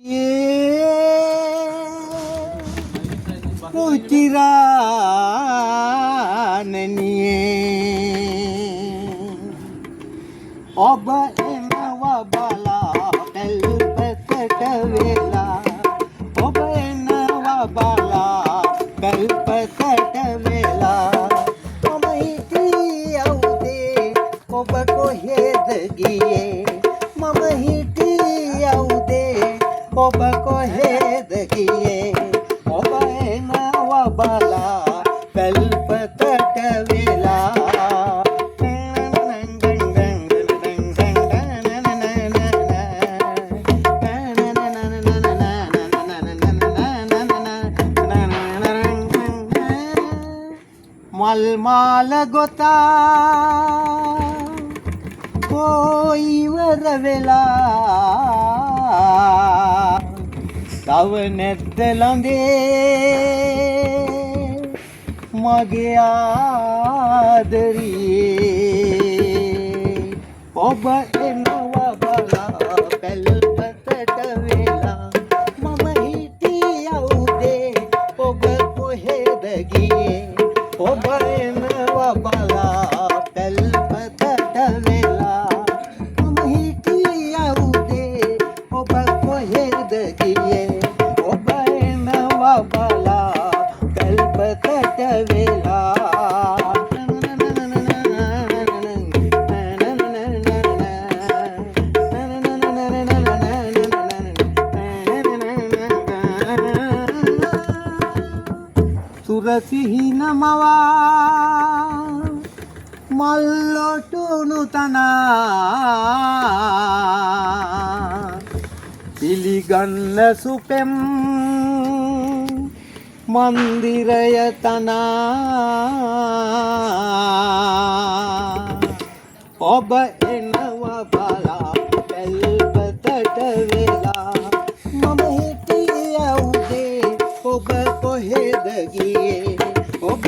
ඔබ එනවා බලා පැල්පතට වෙලා ඔබ එනවා බලා පැල්පතට වෙලා මම හිටියේ අවුදේ ඔබ කොහෙද ගියේ මම හිටියේ අවුදේ ඔබ කොහෙද ගියේ ඔබ එනවා බලා පැල්පතට වෙලා मल माल गोता कोई वरवेला तव नेत्त लंदे मगे आदरिये ඔබ එනවා බලා පැල්පතට වෙලා මම හිටියේ අවුදේ ඔබ කොහෙද ගියේ ඔබ එනවා බලා පැල්පතට වෙලා මම හිටියේ අවුදේ ඔබ කොහෙද ගියේ ඔබ එනවා බලා පැල්පතට වෙලා सुरसिहिन मवा मल्लोटुनु तना පිළිගන්න සුපෙම් මන්දිරය තනා ඔබ එනවා බලා පැල්පතට වෙලා මම හිටියේ අවුදේ ඔබ කොහෙද ගියේ ඔබ